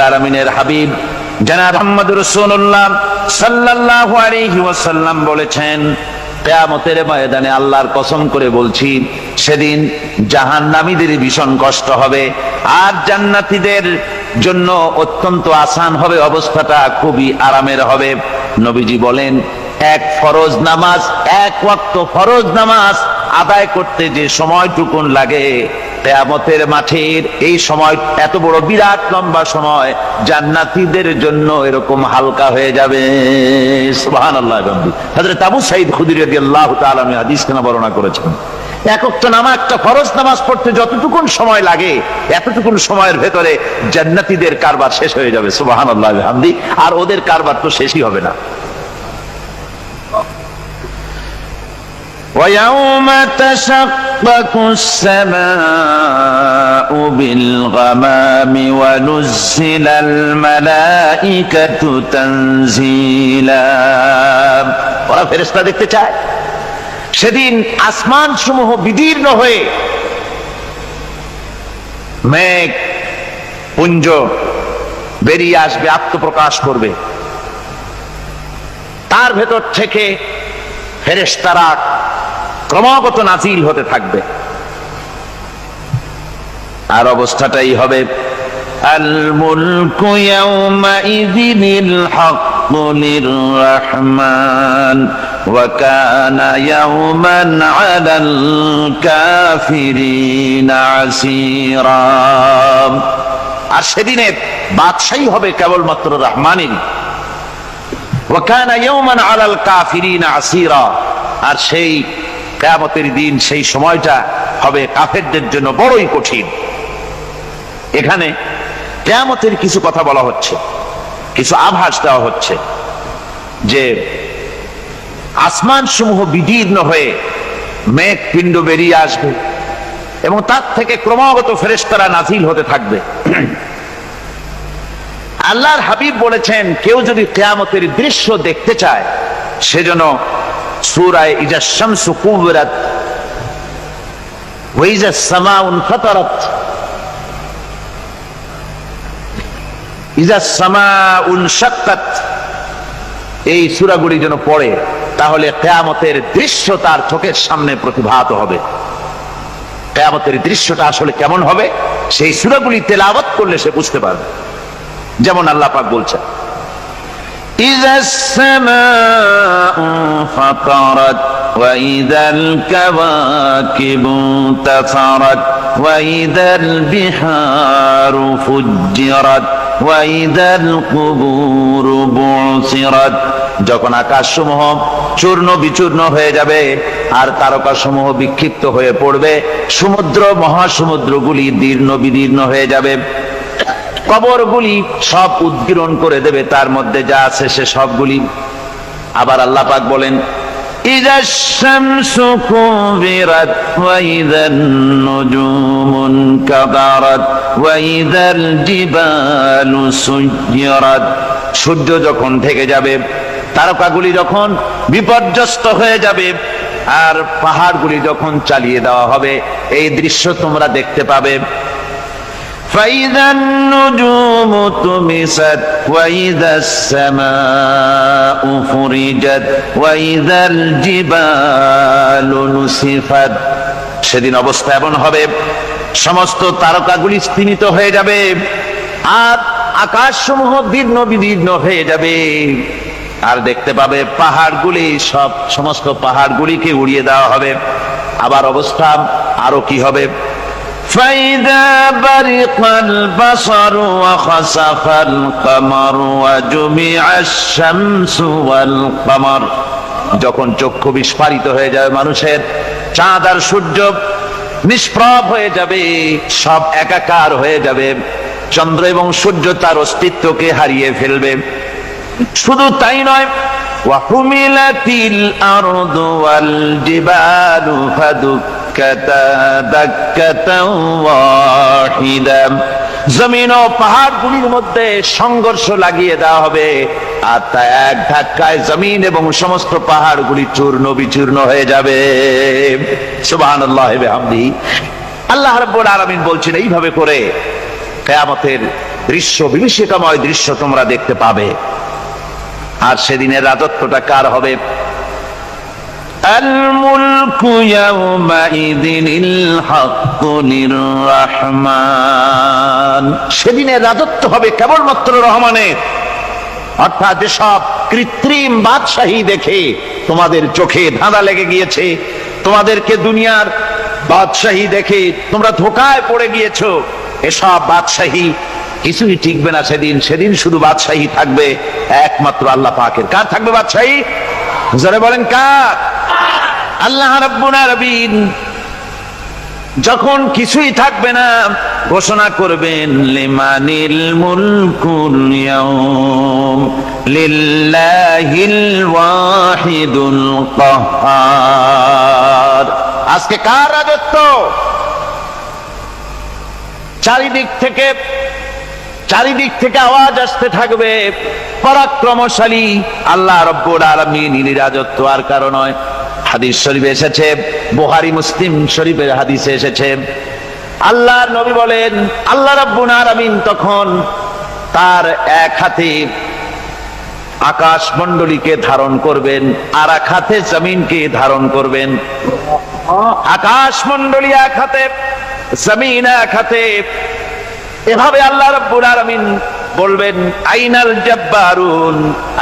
আলামিনের হাবিব জনাব মুহাম্মদ রাসূলুল্লাহ সাল্লাল্লাহু আলাইহি ওয়াসাল্লাম বলেছেন, কিয়ামতের ময়দানে আল্লাহর কসম করে বলছি, সেদিন জাহান্নামীদের ভীষণ কষ্ট হবে আর জান্নাতীদের জন্য অত্যন্ত আসান হবে, অবস্থাটা খুবই আরামের হবে। নবীজি বলেন, এক ফরজ নামাজ, এক ওয়াক্ত ফরজ নামাজ আদায় করতে যে সময়টুকুন লাগে, কিয়ামতের মাঠের এই সময় এত বড় বিরাট লম্বা সময় জান্নাতীদের জন্য এরকম হালকা হয়ে যাবে। সুবহানাল্লাহ। হযরত আবু সাঈদ খুদরী রাদিয়াল্লাহু তাআলা আনহু হাদিস কেন বর্ণনা করেছেন, এক ওয়াক্ত নামাজ, একটা ফরজ নামাজ পড়তে যতটুকুন সময় লাগে এতটুকুন সময়ের ভেতরে জান্নাতীদের কারবার শেষ হয়ে যাবে। সুবহানাল্লাহ বিহামদি। আর ওদের কারবার তো শেষই হবে না। وَيَوْمَ تَشَقَّقُ السَّمَاءُ بِالْغَمَامِ وَنُزِّلَ الْمَلَائِكَةُ تَنزِيلًا। ওরা ফেরেশতা দেখতে চায়। সেদিন আসমান সমূহ বিদীর্ণ হয়ে মেঘ পুঞ্জ বেরিয়ে আসবে, আত্মপ্রকাশ করবে। তার ভেতর থেকে ফেরেশতারা ক্রমাগত নাজিল হতে থাকবে। আর অবস্থাটাই হবে, আল মুলকু ইয়াউমাইযিনিল হাক্কু লিররহমান ওয়া কানা ইয়াওমান আলাল কাফিরিনা আসীরা। আর সেদিনে বাদশাহী হবে কেবলমাত্র রহমানের। ওয়া কানা ইয়াওমান আলাল কাফিরিনা আসীরা। আর সেই কিয়ামতের দিন, সেই সময়টা হবে কাফেরদের জন্য বড়ই কঠিন। এখানে কিয়ামতের কিছু কথা বলা হচ্ছে, কিছু আভাস দেওয়া হচ্ছে যে আসমান সমূহ বিদীর্ণ হয়ে মেঘ পিণ্ড বেরিয়ে আসবে এবং তার থেকে ক্রমাগত ফেরেশতারা নাজিল হতে থাকবে। আল্লাহর হাবিব বলেছেন, কেউ যদি কিয়ামতের দৃশ্য দেখতে চায় সেজন্য সূরা ইজা শামসু কুবিরাত ওয়া ইজা সামাউ ফাতারাত, ইজা সামাউ শাক্কাত, এই সূরাগুলি যেন পড়ে, তাহলে কিয়ামতের দৃশ্য তার চোখের সামনে প্রতিভাত হবে। কিয়ামতের দৃশ্যটা আসলে কেমন হবে সেই সূরাগুলি তেলাওয়াত করলে সে বুঝতে পারবে। যেমন আল্লাহ পাক বলছেন, إذا السماء فطرت وإذا الكواكب انتثرت وإذا البحار فجرت وإذا القبور بعثرت। যখন আকাশসমূহ চূর্ণ বিচূর্ণ হয়ে যাবে আর তারকাসমূহ বিক্ষিপ্ত হয়ে পড়বে, সমুদ্র মহাসমুদ্রগুলি দীর্ণ বিদীর্ণ হয়ে যাবে, কবরগুলি সব উদ্গীরণ করে দেবে, তার মধ্যে যা আছে সে সবগুলি। আবার আল্লাহ পাক বলেন, ইযাশ শামসু কুবিরাত ওয়া ইযান নুজুমু কাদারাত ওয়া ইযাল জিবালু সুয়্যিরাত। সূর্য যখন ঢেকে যাবে, তারকাগুলি যখন বিপর্যস্ত হয়ে যাবে আর পাহাড়গুলি যখন চালিয়ে দেওয়া হবে, এই দৃশ্য তোমরা দেখতে পাবে। فإذا النجوم طمست وإذا السماء فرجت وإذا الجبال نسفت। সেদিন অবস্থা এমন হবে, সমস্ত তারকাগুলি স্তিমিত হয়ে যাবে আর আকাশসমূহ দীর্ণ বিদীর্ণ হয়ে যাবে। আর দেখতে পাবে পাহাড়গুলি, সমস্ত পাহাড়গুলিকে উড়িয়ে দেওয়া হবে। আবার অবস্থা আরো কি হবে, فإذا برق البصر وخسف القمر وجمع الشمس والقمر। যখন চক্ষু বিস্ফারিত হয়ে যাবে মানুষের, চাঁদ আর সূর্য নিষ্প্রভ হয়ে যাবে, সব একাকার হয়ে যাবে, চন্দ্র এবং সূর্য তার অস্তিত্বকে হারিয়ে ফেলবে। শুধু তাই নয়, ওয়াহুমিলাতিল আরদু ওয়াল জিবালু ফাদুক্কাতা দাক্কাতাও ওয়াহিদা। জমিন ও পাহাড়গুলির মধ্যে সংঘর্ষ লাগিয়ে দেওয়া হবে আর তা এক ধাক্কায় জমিন এবং সমস্ত পাহাড়গুলি চূর্ণ বিচূর্ণ হয়ে যাবে। সুবহানাল্লাহি ওয়া বিহামদিহি। আল্লাহ রাব্বুল আলামিন বলছেন, এইভাবে করে কিয়ামতের দৃশ্য, বিভীষিকাময় দৃশ্য তোমরা দেখতে পাবে। আর সেদিনের রাজত্বটা কার হবে? আল মুলকু ইয়াউমাইযিনিল হাক্কু লির-রাহমান। সেদিনের রাজত্ব হবে কেবলমাত্র রহমানের। অর্থাৎ যেসব কৃত্রিম বাদশাহী দেখে তোমাদের চোখে ধাঁধা লেগে গিয়েছে, তোমাদেরকে দুনিয়ার বাদশাহী দেখে তোমরা ধোঁকায় পড়ে গিয়েছো, এসব বাদশাহী কিছুই টিকবে না সেদিন। সেদিন শুধু বাদশাহী থাকবে একমাত্র আল্লাহ পাকের। কার থাকবে বাদশাহী? জোরে বলেন কার? আল্লাহ রাব্বুল আলামিন যখন কিছুই থাকবে না ঘোষণা করবেন লিমানিল মুলকুল ইয়াউম লিল্লাহিল ওয়াহিদুল কাহ্হার। আজকে কার রাজত্ব? চারিদিক থেকে আওয়াজ আসতে থাকবে, পরাক্রমশালী আল্লাহ রাব্বুল আলামিনের রাজত্ব। আর কারণ নয়, হাদিস শরীফে এসেছে, বুখারী মুসলিম শরীফের হাদিসে এসেছে, আল্লাহর নবী বলেন আল্লাহ রাব্বুল আলামিন তখন তার এক হাতে আকাশ মণ্ডলীকে ধারণ করবেন, আর এক হাতে জমিনকে ধারণ করবেন। আকাশ মণ্ডলী এক হাতে, জমিন এক হাতে। এভাবে আল্লাহ রাব্বুল আলামিন বলবেন আইনাল জাব্বারুন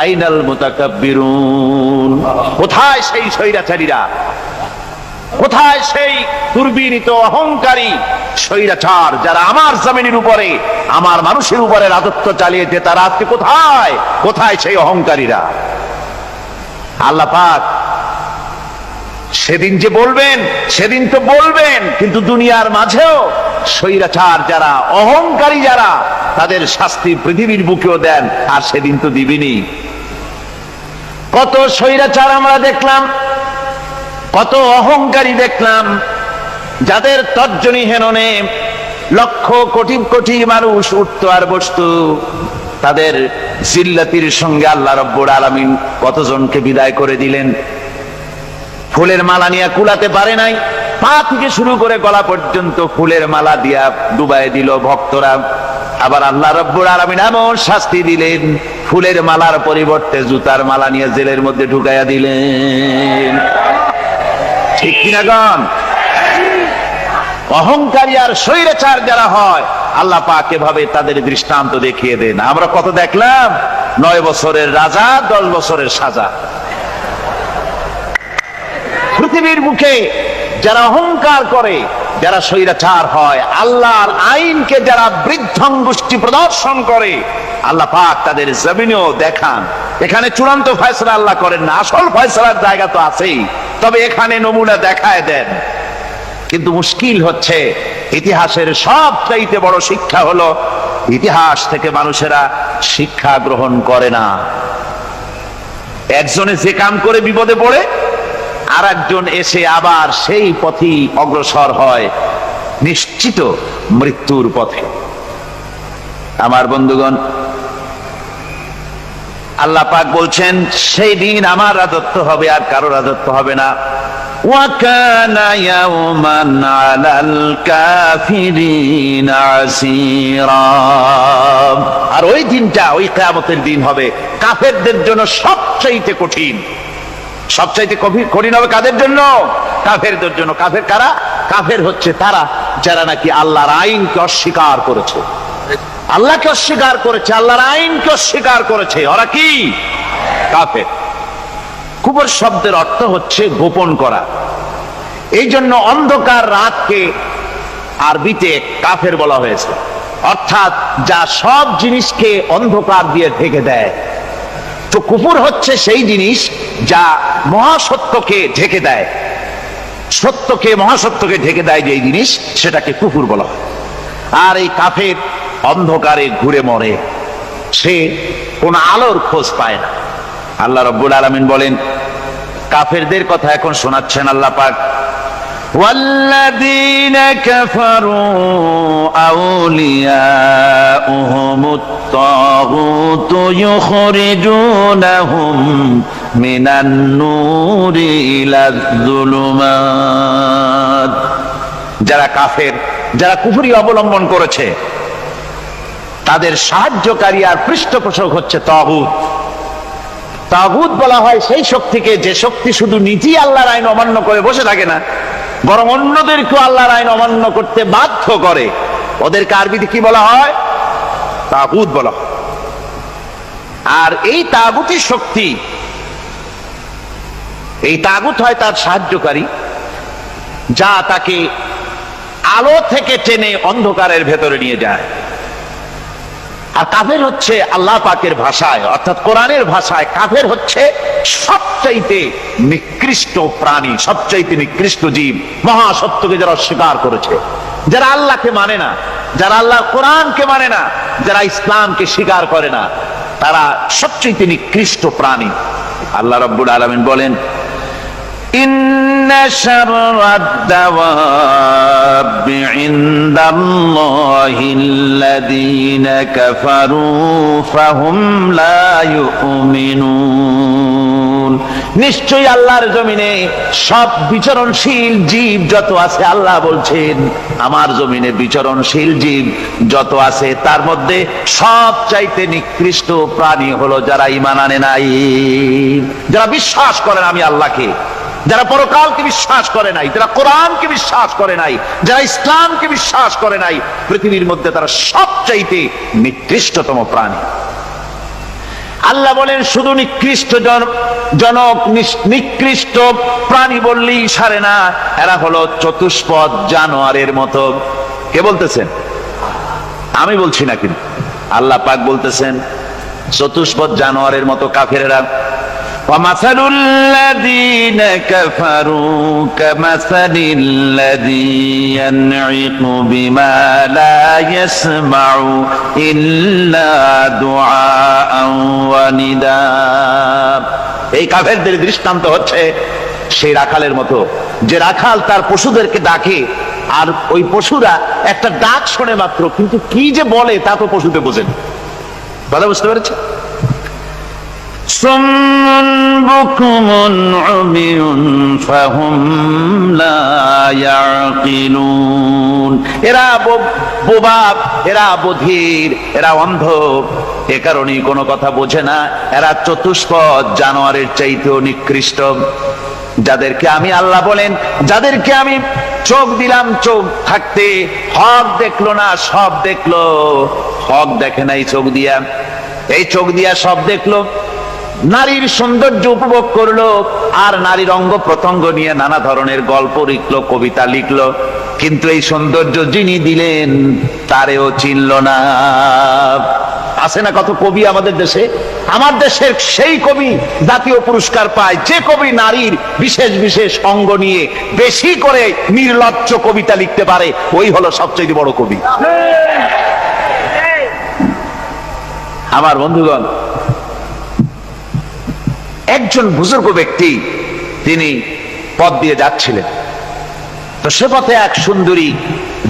আইনাল মুতাকাব্বিরুন। কোথায় সেই স্বৈরাচারীরা? কোথায় সেই দুর্বিনীত অহংকারী স্বৈরাচার যারা আমার জমিনের উপরে, আমার মানুষের উপরে রাজত্ব চালিয়েছে? তারা আজকে কোথায়? কোথায় সেই অহংকারীরা? আল্লাহ পাক সেদিন যে বলবেন, সেদিন তো বলবেন, কিন্তু দুনিয়ার মাঝেও স্বৈরাচার যারা, অহংকারী যারা, তাদের শাস্তি পৃথিবীর বুকেও দেন। আর সেদিন তো দিবেনই। কত স্বৈরাচার আমরা দেখলাম, কত অহংকারী দেখলাম, যাদের তর্জনী হেননে লক্ষ কোটি কোটি মানুষ উঠতো আর বসতো। তাদের জিল্লাতির সঙ্গে আল্লাহ রাব্বুল আলামিন কতজনকে বিদায় করে দিলেন। ফুলের মালা নিয়ে কুলাতে পারে নাই, পা থেকে শুরু করে গলা পর্যন্ত ফুলের মালা দিয়া ডুবাই দিল ভক্তরা। আবার আল্লাহ রাব্বুল আলামিন এমন শাস্তি দিলেন, ফুলের মালার পরিবর্তে জুতার মালা নিয়ে জেলের মধ্যে ঢুকাইয়া দিলেন। ঠিক কিনা গণ? অহংকারী আর স্বৈরাচার যারা হয়, আল্লাহ পাক এভাবে তাদের দৃষ্টান্ত দেখিয়ে দেন। আমরা কত দেখলাম, 9 বছরের রাজা, 10 বছরের সাজা। পৃথিবীর মুখে যারা অহংকার করে, যারা স্বৈরাচার হয়, আল্লাহর আইনকে যারা বৃদ্ধাঙ্গুষ্টি প্রদর্শন করে, আল্লাহ পাক তাদের জমিনেও দেখান। এখানে চূড়ান্ত ফয়সালা আল্লাহ করেন না, আসল ফয়সালার জায়গা তো আছেই, তবে এখানে নমুনা দেখায় দেন। কিন্তু মুশকিল হচ্ছে, ইতিহাসের সবচাইতে বড় শিক্ষা হলো ইতিহাস থেকে মানুষেরা শিক্ষা গ্রহণ করে না। একজনে যে কাম করে বিপদে পড়ে, আর একজন এসে আবার সেই পথেই অগ্রসর হয়, নিশ্চিত মৃত্যুর পথে। আমার বন্ধুগণ, আল্লাহ পাক বলছেন সেই দিন আমার রাজত্ব হবে, আর কারো রাজত্ব হবে না। ওয়াকানা ইয়াওমান আলাল কাফিরিনা আসীরা। আর ওই দিনটা, ওই কিয়ামতের দিন হবে কাফেরদের জন্য সবচাইতে কঠিন। সবচাইতে কঠিন হবে কাদের জন্য? কাফেরদের জন্য। কাফের কারা? কাফের হচ্ছে তারা যারা নাকি আল্লাহর আইনকে অস্বীকার করেছে, আল্লাহকে অস্বীকার করেছে, আল্লাহর আইনকে অস্বীকার করেছে। ওরা কি? কাফের। কুফর শব্দের অর্থ হচ্ছে গোপন করা। এই জন্য অন্ধকার রাতকে আরবিতে কাফের বলা হয়েছে, অর্থাৎ যা সব জিনিসকে অন্ধকার দিয়ে ঢেকে দেয়। তো কুফর হচ্ছে সেই জিনিস যা মহাসত্যকে ঢেকে দেয়, সত্যকে, মহাসত্যকে ঢেকে দেয় যে জিনিস, সেটাকে কুফর বলা হয়। আর এই কাফের অন্ধকারে ঘুরে মরে, সে কোন আলোর খোঁজ পায় না। আল্লাহ রাব্বুল আলামিন বলেন, কাফেরদের কথা এখন শোনাচ্ছেন আল্লাহ পাক, والذين كفروا أولياؤهم الطاغوت يخرجونهم من النور إلى الظلمات। যারা কাফের, যারা কুফরি অবলম্বন করেছে, তাদের সাহায্যকারী আর পৃষ্ঠপোষক হচ্ছে তাগুত। তাগুত বলা হয় সেই শক্তিকে যে শক্তি শুধু নিজেই আল্লাহর আইন অমান্য করে বসে থাকে না, বরং অন্যদেরকেও আল্লাহর আইন অমান্য করতে বাধ্য করে। ওদেরকে আরবিতে কি বলা হয়? তাগুত বলা হয়। আর এই তাগুতি শক্তি, এই তাগুত হয় তার সাহায্যকারী, যা তাকে আলো থেকে টেনে অন্ধকারের ভেতরে নিয়ে যায়। আর কাফের হচ্ছে আল্লাহ পাকের ভাষায় অর্থাৎ কোরআনের ভাষায় কাফের হচ্ছে সবচাইতে নিকৃষ্ট প্রাণী, সবচাইতে নিকৃষ্ট জীব, মহাসত্যকে যারা অস্বীকার করেছে, যারা আল্লাহকে মানে না, যারা আল্লাহর কোরআনকে মানে না, যারা ইসলামকে স্বীকার করে না, তারা সবচাইতে নিকৃষ্ট প্রাণী। আল্লাহ রাব্বুল আলামিন বলেন, ইন্না শাররাদ দাওয়াবি ইনদাল্লাহিল্লাযীনা কাফারু ফাহুম লা ইউমিনুন। নিশ্চয়ই আল্লাহর জমিনে সব বিচরণশীল জীব যত আছে, আল্লাহ বলছেন আমার জমিনে বিচরণশীল জীব যত আছে তার মধ্যে সবচাইতে নিকৃষ্ট প্রাণী হলো যারা ঈমান আনে নাই, যারা বিশ্বাস করেন আমি আল্লাহকে, যারা পরকালকে বিশ্বাস করে নাই, যারা কোরআনকে বিশ্বাস করে নাই, যারা ইসলামকে বিশ্বাস করে নাই, পৃথিবীর মধ্যে তারা সবচাইতে নিকৃষ্টতম প্রাণী। আল্লাহ বলেন শুধু নিকৃষ্ট জনক নিকৃষ্ট প্রাণী বললেই সারে না, এরা হলো চতুষ্পদ জানোয়ারের মতো। কে বলতেছেন? আমি বলছি না, কিন্তু আল্লাহ পাক বলতেছেন চতুষ্পদ জানোয়ারের মতো কাফেরেরা। وَمَثَلُ الَّذِينَ كَفَرُوا كَمَثَلِ الَّذِي يَنْعِقُ بِمَا لَا يَسْمَعُ إِلَّا دُعَاءً وَنِدَاءً। এই কাফেরদের দৃষ্টান্ত হচ্ছে সেই রাখালের মতো, যে রাখাল তার পশুদেরকে ডাকে আর ওই পশুরা একটা ডাক শোনে মাত্র, কিন্তু কি যে বলে তা তো পশুতে বোঝেন। কথা বুঝতে পেরেছে? সুম্মুন বুকুমুন উমিয়ুন ফাহুম লা ইয়াকিলুন। এরা বোবা, এরা বধির, এরা অন্ধ, এ কারণেই কোনো কথা বোঝে না। এরা চতুষ্পদ জানোয়ারের চাইতেও নিকৃষ্ট। যাদেরকে আমি আল্লাহ বলেন, যাদেরকে আমি চোখ দিলাম, চোখ থাকতে হক দেখলো না, সব দেখলো, হক দেখে নাই চোখ দিয়া, এই চোখ দিয়া সব দেখলো, নারীর সৌন্দর্য উপভোগ করলো, আর নারীর অঙ্গ প্রত্যঙ্গ নিয়ে নানা ধরনের গল্প লিখলো, কবিতা লিখলো, কিন্তু এই সৌন্দর্য যিনি দিলেন তারেও চিনল না। আছে না কত কবি আমাদের দেশে? আমার দেশের সেই কবি জাতীয় পুরস্কার পায় যে কবি নারীর বিশেষ বিশেষ অঙ্গ নিয়ে বেশি করে নির্লজ্জ কবিতা লিখতে পারে, ওই হলো সবচেয়ে বড় কবি। আমার বন্ধুগণ, একজন বুজুর্গ ব্যক্তি তিনি পথ দিয়ে যাচ্ছিলেন, তো সে পথে এক সুন্দরী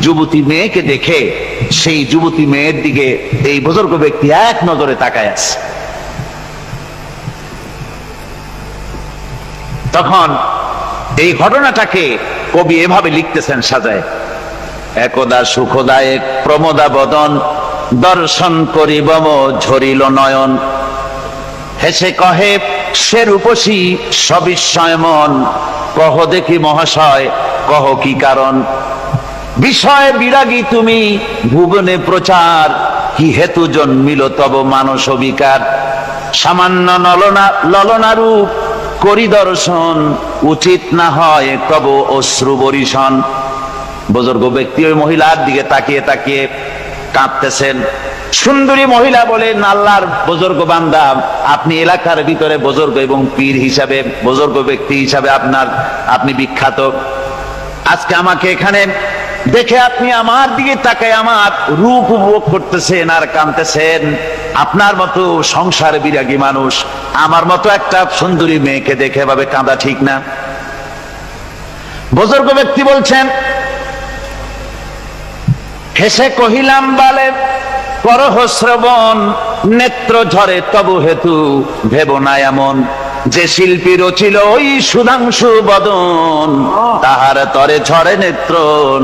যুবতী মেয়েকে দেখে সেই যুবতী মেয়ের দিকে এই বুজুর্গ ব্যক্তি এক নজরে তাকায় আছে। তখন এই ঘটনাটাকে কবি এভাবে লিখতেছেন সাজায়, একদা সুখদায়ক প্রমোদা বদন দর্শন করিবম ঝরিল নয়ন, হেসে কহে সে রূপসী সবিস্ময় মন, কহ দেখি মহাশয় কহ কি কারণ, বিষয় বিরাগী তুমি ভুবনে প্রচার, কি হেতু জন্মিল তব মানস বিকার, সামান্য ললনা রূপ করি দর্শন, উচিত না হয় তব অশ্রু বরিশন। বুজুর্গ ব্যক্তি ওই মহিলার দিকে তাকিয়ে তাকিয়ে কাঁদতেছেন। সুন্দরী মহিলা বলেন, আল্লাহর বুজুর্গ বান্দা, আপনি এলাকার ভিতরে বুজুর্গ এবং পীর হিসাবে, বুজুর্গ ব্যক্তি হিসাবে আপনি বিখ্যাত। আজকে আমাকে এখানে দেখে আপনি আমার দিকে তাকায় আমার রূপ উপভোগ করতেছেন আর কাঁদতেছেন। আপনার মতো সংসার বিরাগী মানুষ আমার মতো একটা সুন্দরী মেয়েকে দেখে ভাবে কাঁদা ঠিক না। বুজুর্গ ব্যক্তি বলছেন, হেসে কহিলাম বালে করহ শ্রবণ, নেত্র ঝরে তবু হেতু ভেব না এমন, যে শিল্পী রচিল ওই সুধাংশু বদন, তাহার তরে ঝরে নেত্র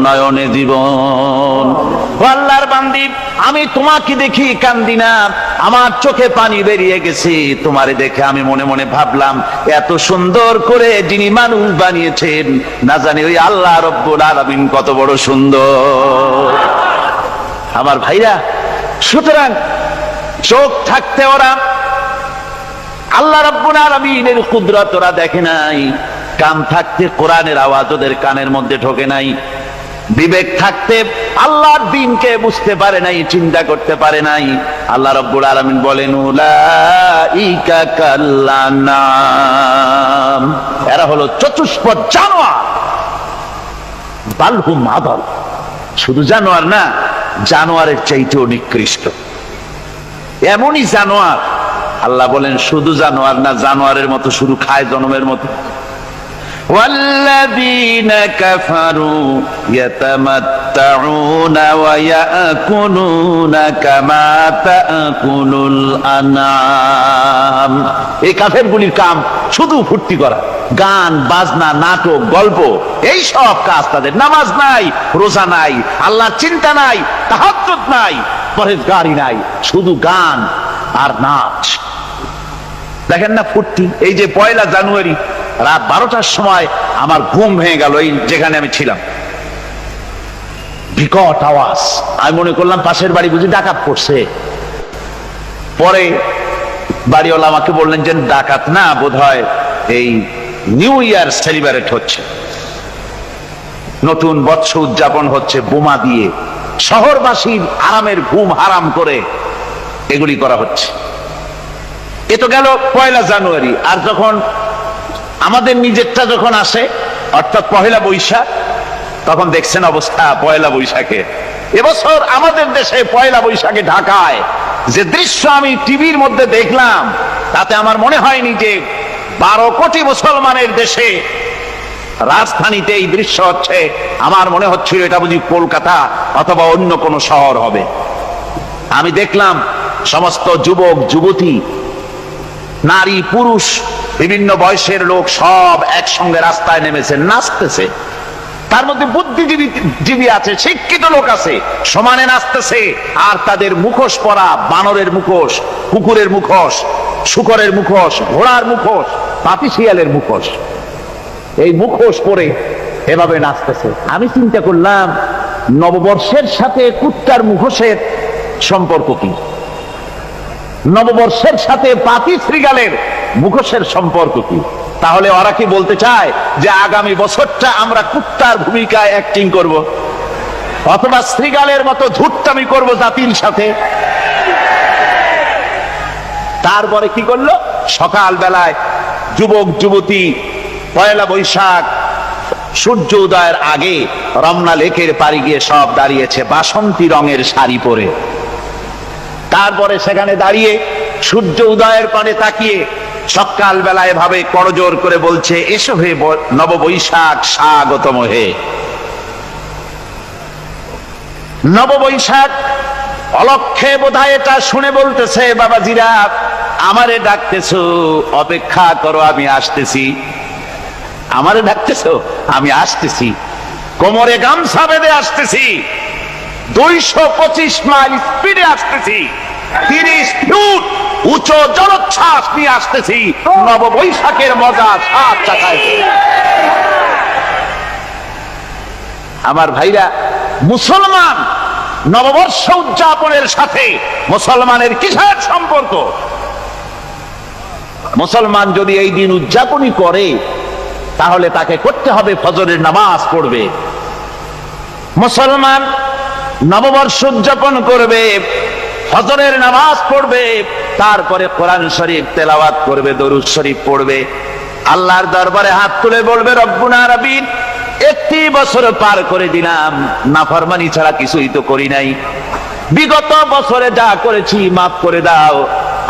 নয়নে জীবন। আল্লাহর বান্দি, আমি তোমাকে দেখি কান্দি না, আমার চোখে পানি বেরিয়ে গেছে। তোমারে দেখে আমি মনে মনে ভাবলাম, এত সুন্দর করে যিনি মানুষ বানিয়েছেন, না জানি ওই আল্লাহ রব্বুল আলামিন কত বড় সুন্দর। আমার ভাইরা, সুতরাং চোখ থাকতে ওরা আল্লাহ রাব্বুল আলামিনের কুদরত ওরা দেখে নাই, কান থাকতে কোরআনের আওয়াজ ওদের কানের মধ্যে ঢোকে নাই, বিবেক থাকতে আল্লাহর দ্বীনকে বুঝতে পারে নাই, চিন্তা করতে পারে নাই। আল্লাহ রাব্বুল আলামিন বলেন, উলাইকা কাল্লানাম, এরা হলো চতুষ্পদ জানোয়ার, বালহুম আদাল, শুধু জানোয়ার না, জানোয়ারের চাইতেও নিকৃষ্ট। এমনই জানোয়ার, আল্লাহ বলেন শুধু জানোয়ার না, জানোয়ারের মতো শুধু খায় জনমের মতো। والذين كفروا يتمتعون ويأكلون كما تأكل الأنعام। এই কাফেরগুলির কাম শুধু ফুর্তি করা, গান বাজনা, নাটক, গল্প, এই সব কাজ তাদের। নামাজ নাই, রোজা নাই, আল্লাহর চিন্তা নাই, তাহাজ্জুদ নাই, পরহেজগারি নাই, শুধু গান আর নাচ। দেখেন না ফুর্তি। এই যে 1 জানুয়ারি রাত 12টার সময় আমার ঘুম ভেঙে গেল, এই যেখানে আমি ছিলাম, বিকট আওয়াজ। আমি মনে করলাম পাশের বাড়ি বুঝি ডাকাত পড়ছে। পরে বাড়িওয়ালা আমাকে বললেন যে ডাকাত না, বোধহয় এই নিউ ইয়ার সেলিব্রেট হচ্ছে, নতুন বৎসর উদযাপন হচ্ছে বোমা দিয়ে, শহরবাসীর আরামের ঘুম হারাম করে এগুলি করা হচ্ছে। এ তো গেল 1 জানুয়ারি। আর যখন আমাদের নিজেরটা যখন আসে, অর্থাৎ 1 বৈশাখ, তখন দেখছেন অবস্থা 1 বৈশাখে। এবছর আমাদের দেশে 1 বৈশাখে ঢাকায় যে দৃশ্য আমি টিভির মধ্যে দেখলাম, তাতে আমার মনে হয়নি যে 12 কোটি মুসলমানের দেশে রাজধানীতে এই দৃশ্য হচ্ছে। আমার মনে হচ্ছিল এটা বুঝি কলকাতা অথবা অন্য কোনো শহর হবে। আমি দেখলাম সমস্ত যুবক যুবতী, নারী পুরুষ, বিভিন্ন বয়সের লোক সব একসঙ্গে রাস্তায় নেমেছে, নাচতেছে। তার মধ্যে বুদ্ধিজীবী আছে, শিক্ষিত লোক আছে, সমানে নাচতেছে। আর তাদের মুখোশ পরা, বানরের মুখোশ, কুকুরের মুখোশ, শূকরের মুখোশ, ঘোড়ার মুখোশ, পাতি শিয়ালের মুখোশ, এই মুখোশ পরে এভাবে নাচতেছে। আমি চিন্তা করলাম, নববর্ষের সাথে কুত্তার মুখোশের সম্পর্ক কি? নববর্ষের সাথে পাতি শ্রীগালের মুখোশের সম্পর্ক কি? তাহলে ওরা কি বলতে চায় যে আগামী বছরটা আমরা কুত্তার ভূমিকায় অ্যাক্টিং করব, অথবা শ্রীগালের মতো ধূর্তামি করব জাতির সাথে? তারপরে কি করলো? সকাল বেলায় যুবক যুবতী 1 বৈশাখ সূর্য উদয়ের আগে রমনা লেকের পাড়ি গিয়ে সব দাঁড়িয়েছে বাসন্তী রঙের শাড়ি পরে। তারপরে সেখানে দাঁড়িয়ে সূর্য উদয়ের পানে তাকিয়ে সকাল বেলায় ভাবে করজোর করে বলছে, এসো হে নববৈশাখ স্বাগতম হে। নববৈশাখ অলক্ষে বোধহয় এটা শুনে বলতেছে, বাবাজিরা আমারে ডাকতেছো, অপেক্ষা করো আমি আসতেছি। আমারে ডাকতেছো, আমি আসতেছি, কোমরে গামছা বেঁধে আসতেছি, 225 মাইল স্পিডে আসতেছি, 30 ফুট উঁচু জলোচ্ছ্বাস নিয়ে আসতেছি, নববৈশাখের মজা সাত চাকায়। আমার ভাইরা, মুসলমান নববর্ষ উদযাপনের সাথে মুসলমানের কিসের সম্পর্ক? মুসলমান যদি এই দিন উদযাপনই করে, তাহলে তাকে করতে হবে ফজরের নামাজ পড়বে। মুসলমান নববর্ষ উদযাপন করবে, ফজরের নামাজ পড়বে, তারপরে কোরআন শরীফ তেলাওয়াত করবে, দরুদ শরীফ পড়বে, আল্লাহর দরবারে হাত তুলে বলবে, রব্বুনা রাব্বিন, 31 বছর পার করে দিলাম, নাফরমানি ছাড়া কিছুই তো করি নাই, বিগত বছরে যা করেছি মাফ করে দাও,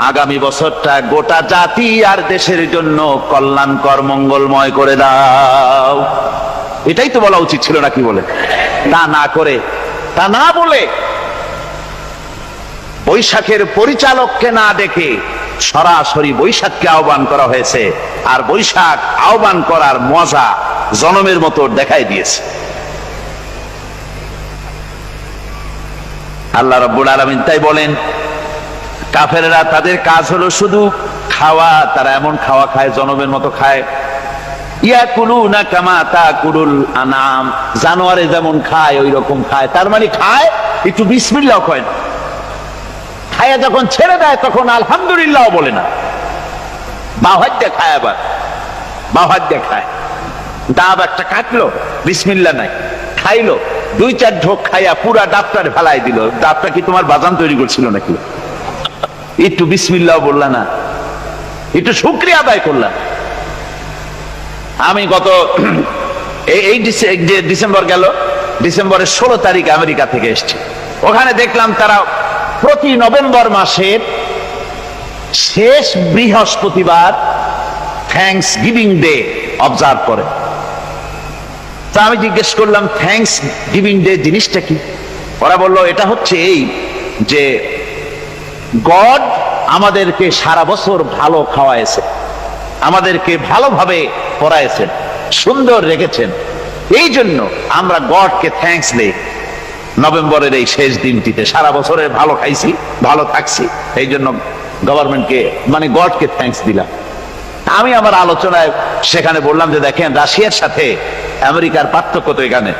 আগামী বছরটা গোটা জাতি আর দেশের জন্য কল্যাণকর মঙ্গলময় করে দাও। এটাই তো বলা উচিত ছিল নাকি বলে? তা না করে, তা না বলে, বৈশাখের পরিচালককে না দেখে সরাসরি বৈশাখকে আহ্বান করা হয়েছে, আর বৈশাখ আহ্বান করার মজা জনমের মতো দেখাই দিয়েছে। আল্লাহ রাব্বুল আলামিন তাই বলেন, কাফেররা তাদের কাজ হলো শুধু খাওয়া, তারা এমন খাওয়া খায় জনমের মতো খায়। ইয়াকুলুনা কামা তাকুলুল আনাম, জানোয়ারে যেমন খায় ওই রকম খায়। তার মানে খায়, একটু বিসমিল্লাহ কয় না, খায়া যখন ছেড়ে দেয় তখন আলহামদুলিল্লাহ বলে না, বাহাত দিয়ে খায়, আবার বাহাত দিয়ে খায়। ডাব একটা কাটলো, বিসমিল্লাহ নাই, খাইলো, 2-4 ঢোক খাইয়া পুরা ডাবটার ফেলাই দিল। ডাবটা কি তোমার বাজান তৈরি করছিল নাকি? একটু বিসমিল্লাহ বললা না, একটু শুকরিয়া আদায় করলাম। আমি গত এই ডিসেম্বর গেল, ডিসেম্বরের 16 তারিখ আমেরিকা থেকে এসেছি। ওখানে দেখলাম তারা প্রতি নভেম্বর মাসের শেষ বৃহস্পতিবার থ্যাঙ্কস গিভিং ডে অবজার্ভ করে। তা আমি জিজ্ঞেস করলাম, থ্যাঙ্কস গিভিং ডে জিনিসটা কি? ওরা বলল, এটা হচ্ছে এই যে গড আমাদেরকে সারা বছর ভালো খাওয়াইছে, আমাদেরকে ভালোভাবে পড়াইছেন, সুন্দর রেখেছেন, এই জন্য আমরা গডকে থ্যাঙ্কস দেই নভেম্বরের এই শেষ দিনটিতে। সারা বছরের ভালো খাইছি, ভালো থাকছি, এই জন্য গভর্নমেন্টকে মানে গডকে থ্যাঙ্কস দিলাম। আমি আমার আলোচনায় সেখানে বললাম যে দেখেন, রাশিয়ার সাথে আমেরিকার পার্থক্য তো এখানে,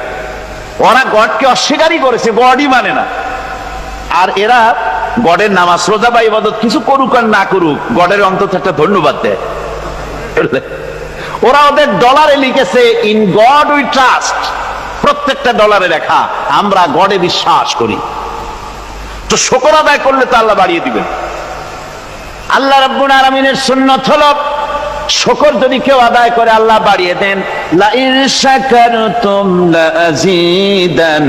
ওরা গডকে অস্বীকারই করেছে, গডই মানে না। আর এরা গডের নামাজ রোজা বা ইবাদত কিছু করুক আর না করুক, গডের অন্তত একটা ধন্যবাদ দেয়। ওরা ওদের ডলারে লিখেছে, ইন গড উই ট্রাস্ট, প্রত্যেকটা ডলারে লেখা আমরা গডে বিশ্বাস করি। তো শুকর আদায় করলে তো আল্লাহ বাড়িয়ে দিবেন। আল্লাহ রাব্বুল আলামিনের সুন্নাত হলো, শুকর যদি কেউ আদায় করে আল্লাহ বাড়িয়ে দেন। লা ইন শাকারতুম লাযীদান্নাকুম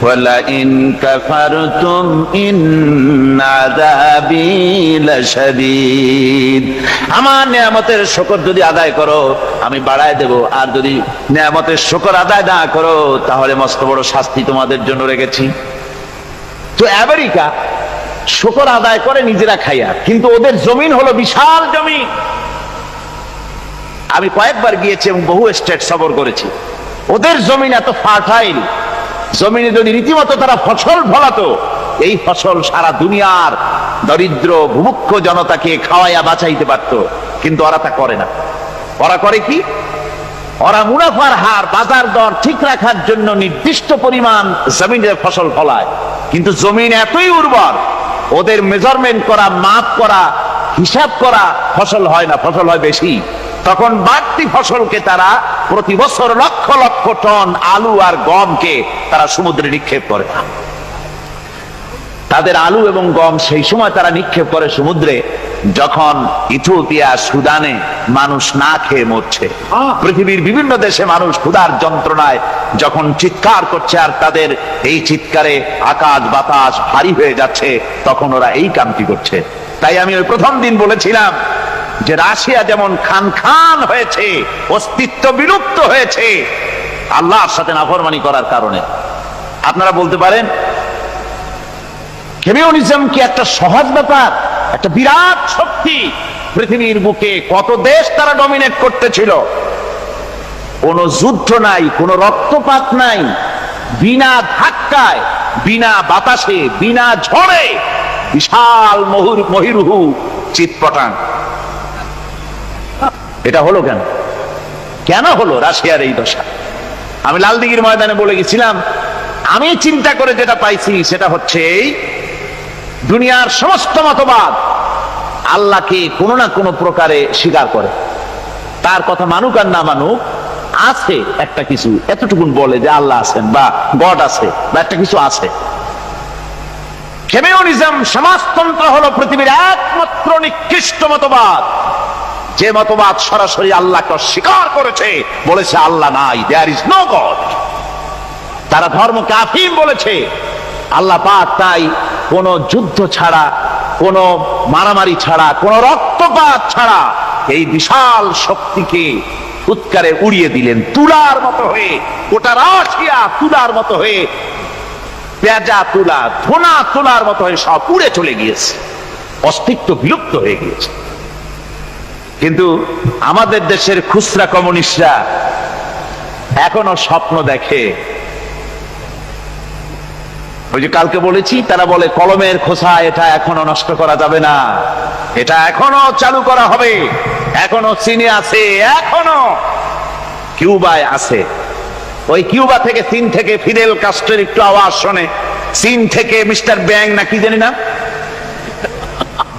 ওয়া লা ইন কাফারতুম ইন্না আযাবী লাশাদীদ। আমার নিয়ামতের শুকর যদি আদায় করো আমি বাড়ায় দেব, আর যদি নিয়ামতের শুকর আদায় না করো তাহলে মস্ত বড় শাস্তি তোমাদের জন্য রেখেছি। তো আমেরিকা শুকর আদায় করে নিজেরা খাইয়া, কিন্তু ওদের জমিন হলো বিশাল জমিন। আমি কয়েকবার গিয়েছি এবং বহু স্টেট সফর করেছি। ওদের জমিন এত ফার্টাইল, জমিনে যদি রীতিমতো তারা ফসল ফলাতো, এই ফসল সারা দুনিয়ার দরিদ্র ভূমুক্ষ জনতাকে খাওয়াইয়া বাঁচাইতে পারত। কিন্তু ওরা তা করে না। ওরা করে কি? ওরা মুনাফার হার, বাজার দর ঠিক রাখার জন্য নির্দিষ্ট পরিমাণ জমিনের ফসল ফলায়, কিন্তু জমিন এতই উর্বর, ওদের মেজারমেন্ট করা, মাপ করা, হিসাব করা ফসল হয় না, ফসল হয় বেশি। তখন বাড়তি ফসলকে তারা প্রতি বছর লক্ষ লক্ষ টন আলু আর গমকে তারা সমুদ্রে নিক্ষেপ করে। তাদের আলু এবং গম সেই সময় তারা নিক্ষেপ করে সমুদ্রে যখন ইথিওপিয়া, সুদানে মানুষ না খেয়ে মরছে। পৃথিবীর বিভিন্ন দেশে মানুষ ক্ষুধার যন্ত্রণায় যখন চিৎকার করছে, আর তাদের এই চিৎকারে আকাশ বাতাস ভারী হয়ে যাচ্ছে, তখন ওরা এই কামটি করছে। তাই আমি ওই প্রথম দিন বলেছিলাম যে রাশিয়া যেমন খান খান হয়েছে, অস্তিত্ব বিলুপ্ত হয়েছে আল্লাহর সাথে নাফরমানি করার কারণে। আপনারা বলতে পারেন কমিউনিজম কি একটা সহজ ব্যাপার? একটা বিরাট শক্তি পৃথিবীর বুকে, কত দেশ তারা ডমিনেট করতেছিল, কোন যুদ্ধ নাই, কোন রক্তপাত নাই, বিনা ধাক্কায়, বিনা বাতাসে, বিনা ঝড়ে বিশাল মহিরুহু চিৎপটাং। এটা হলো কেন? কেন হলো রাশিয়ার এই দশা? আমি লালদিঘির ময়দানে বলে গেছিলাম, আমি চিন্তা করে যেটা পাইছি সেটা হচ্ছে এই, দুনিয়ার সমস্ত মতবাদ আল্লাহকে কোনো না কোনো প্রকারে স্বীকার করে। তার কথা মানুক আর না মানুক, আছে একটা কিছু, এতটুকুন বলে যে আল্লাহ আছেন বা গড আছে বা একটা কিছু আছে। কমিউনিজম, সমাজতন্ত্র হলো পৃথিবীর একমাত্র নিকৃষ্ট মতবাদ, যে মতবাদ সরাসরি আল্লাহকে অস্বীকার করেছে, বলেছে আল্লাহ নাই, দেয়ার ইজ নো গড। তারা ধর্মকে আফিম বলেছে। আল্লাহ পাক তাই কোন যুদ্ধ ছাড়া, কোন মারামারি ছাড়া, কোন রক্তপাত ছাড়া এই বিশাল শক্তিকে উৎকারে উড়িয়ে দিলেন, তুলার মতো হয়ে। গোটা রাশিয়া তুলার মতো হয়ে, পেঁজা তুলা, ধোনা তুলার মতো হয়ে সব উড়ে চলে গিয়েছে। অস্তিত্ব বিলুপ্ত হয়ে গিয়েছে। কিন্তু আমাদের দেশের খুচরা কমিউনিস্টরা এখনো স্বপ্ন দেখে। ওই যে কালকে বলেছি, তারা বলে কলমের খোসা এটা এখনো নষ্ট করা যাবে না, এটা এখনো চালু করা হবে। এখনো চীনে আছে, এখনো কিউবায় আছে। ওই কিউবা থেকে, চীন থেকে ফিদেল কাস্ট্রোর একটু আওয়াজ শোনে, চীন থেকে মিস্টার ব্যাং না কি জানি না,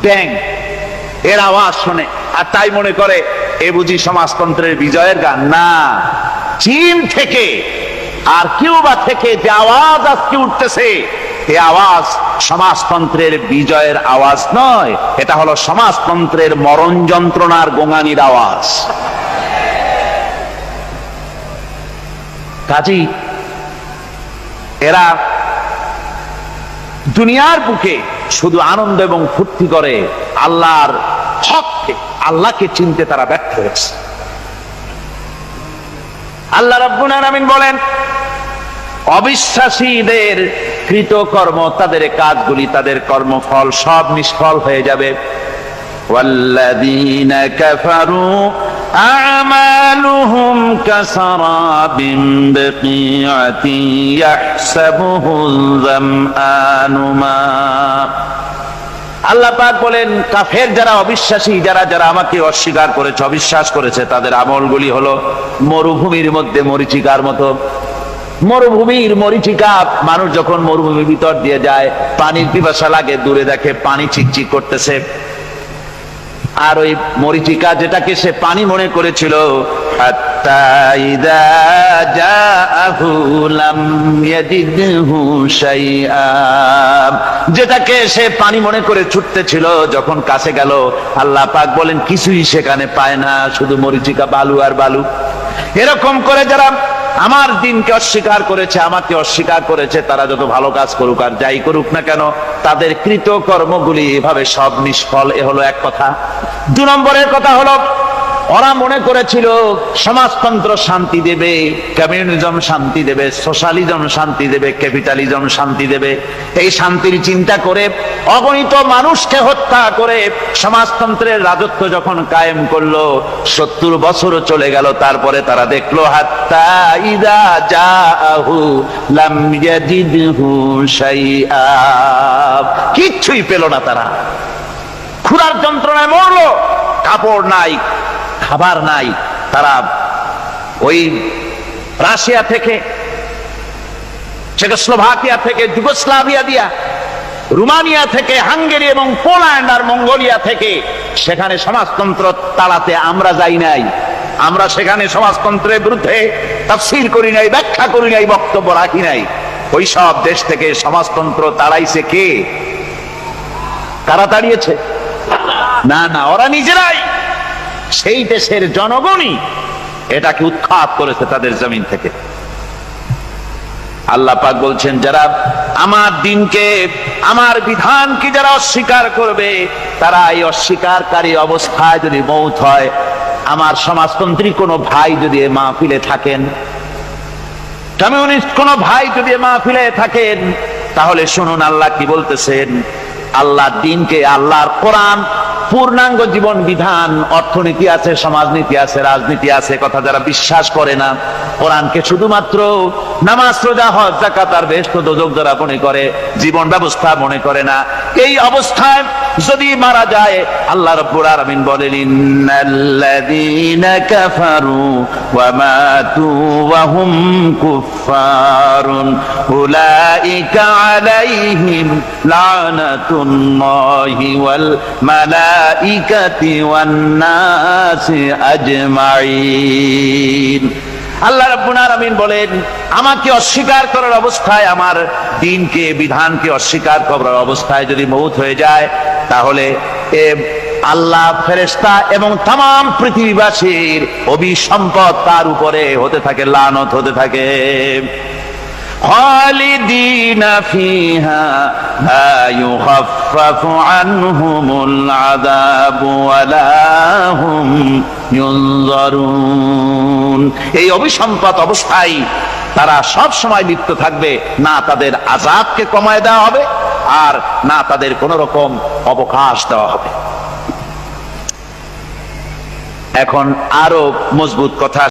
ব্যাং এর আওয়াজ শোনে, আর তাই মনে করে এ বুঝি সমাজতন্ত্রের বিজয়ের গান। না, চীন থেকে আর কিউবা থেকে যে আওয়াজ আজকে উঠতেছে, এই আওয়াজ সমাজতন্ত্রের বিজয়ের আওয়াজ নয়, এটা হলো সমাজতন্ত্রের মরণ যন্ত্রণার গোঙানির আওয়াজ। কাজী এরা দুনিয়ার বুকে শুধু আনন্দ এবং ফুর্তি করে, আল্লাহর হককে, আল্লাহকে চিনতে তারা ব্যর্থ হয়েছে। আল্লাহ রাব্বুল আলামিন বলেন, অবিশ্বাসীদের কৃতকর্ম, তাদের কাজগুলি, তাদের কর্মফল সব নিষ্ফল হয়ে যাবে। ওয়াল্লাযীনা কাফারু আ'মালুহুম কাসারাবিন বিকিআতিন ইয়াহসাবুহুল যামআনু মা। আল্লাহ পাক বলেন, কাফের যারা, অবিশ্বাসী যারা, যারা আমাকে অস্বীকার করেছে, অবিশ্বাস করেছে, তাদের আমলগুলি হলো মরুভূমির মধ্যে মরীচিকার মতো। মরুভূমির মরীচিকা, মানুষ যখন মরুভূমির ভিতর দিয়ে যায়, পানির পিপাসা লাগে, দূরে দেখে পানি চিকচিক করতেছে, আর ওই মরীচিকা যেটাকে সে পানি মনে করেছিল, হাত্তা ইযা জাআহু লাম ইয়াজিদহু শাইআ, যেটাকে সে পানি মনে করে ছুটতেছিল, যখন কাছে গেল, আল্লাহ পাক বলেন কিছুই সেখানে পায় না, শুধু মরীচিকা, বালু আর বালু। এরকম করে যারা আমার দিনকে অস্বীকার করেছে, আমাকে অস্বীকার করেছে, তারা যত ভালো কাজ করুক আর যাই করুক না কেন, তাদের কৃত কর্মগুলি এভাবে সব নিষ্ফল। এ হলো এক কথা। 2 নম্বরের কথা হলো, ওরা মনে করেছিল সমাজতন্ত্র শান্তি দেবে, কমিউনিজম শান্তি দেবে, সোশ্যালিজম শান্তি দেবে, ক্যাপিটালিজম শান্তি দেবে। এই শান্তির চিন্তা করে অগণিত মানুষকে হত্যা করে সমাজতন্ত্রের রাজত্ব যখন কায়েম করলো, 70 বছরও চলে গেল, তারপরে তারা দেখলো হাত্তা ইযা জাআহু লাম ইয়াজিদহু শাইআ, কিচ্ছুই পেল না। তারা ক্ষুধার যন্ত্রণায় মরলো, কাপড় নাই, খাবার নাই। তারা ওই রাশিয়া থেকে, চেকোস্লোভাকিয়া থেকে, যুগোস্লাভিয়া দিয়া, রোমানিয়া থেকে, হাঙ্গেরি এবং পোল্যান্ড আর মঙ্গোলিয়া থেকে, সেখানে সমাজতন্ত্র তাড়াতে আমরা যাই নাই। আমরা সেখানে সমাজতন্ত্রের বিরুদ্ধে তাফসীর করি নাই, ব্যাখ্যা করি নাই, বক্তব্য রাখি নাই। ওই সব দেশ থেকে সমাজতন্ত্র তাড়াইছে কে? কারা তাড়িয়েছে? না না, ওরা নিজেরাই, সেই দেশের জনগণই এটাকে উৎখাত করেছে তাদের জমিন থেকে। আল্লাহ পাক বলছেন, যারা আমার দিনকে, আমার বিধানকে যারা অস্বীকার করবে, তারা এই অস্বীকারী অবস্থায় যদি মৌত হয়, আমার সমাজতন্ত্রী কোনো ভাই যদি এ মাহফিলে থাকেন, কমিউনিস্ট কোনো ভাই যদি এ মাহফিলে থাকেন, তাহলে শুনুন আল্লাহ কি বলতেছেন। আল্লাহর দিনকে, আল্লাহর কোরআন, পূর্ণাঙ্গ জীবন বিধান, অর্থনীতি আছে, সমাজনীতি আছে, রাজনীতি আছে, কথা যারা বিশ্বাস করে না, কোরআনকে শুধুমাত্র নামাজ, রোজা, হজ, যাকাত আর বেহেশত দোজখ যারা মনে করে, জীবন ব্যবস্থা মনে করে না, এই অবস্থায় যদি মারা যায়, আল্লাহ রাব্বুল আলামিন বলেন, ইন্নাল্লাযীনা কাফারু ওয়া মাতু ওয়া হুম কুফফারুন উলাইকা আলাইহিম লানাতুল্লাহি ওয়াল মালাইকাতি ওয়ান নাসি আজমাইন। আল্লাহ রাব্বুল আলামিন বলেন, আমাকে অস্বীকার করার অবস্থায়, আমার দ্বীনকে, বিধানকে অস্বীকার করার অবস্থায় যদি মৌত হয়ে যায়, তাহলে আল্লাহ, ফেরেশতা এবং তাম পৃথিবীবাসীর অভিসম্পদ তার উপরে হতে থাকে, লানত হতে থাকে। খালিদিনা ফিহা লা ইউখাফফাফু আনহুমুল আযাবু ওয়া লা হুম ইউনজারুন। এই অভিসম্পদ অবস্থায় তারা সব সময় লিপ্ত থাকবে, না তাদের আযাবকে কমায় দেওয়া হবে, আর না তাদের কোন রকম অবকাশ দেওয়া হবে। এখন আরো মজবুত কথা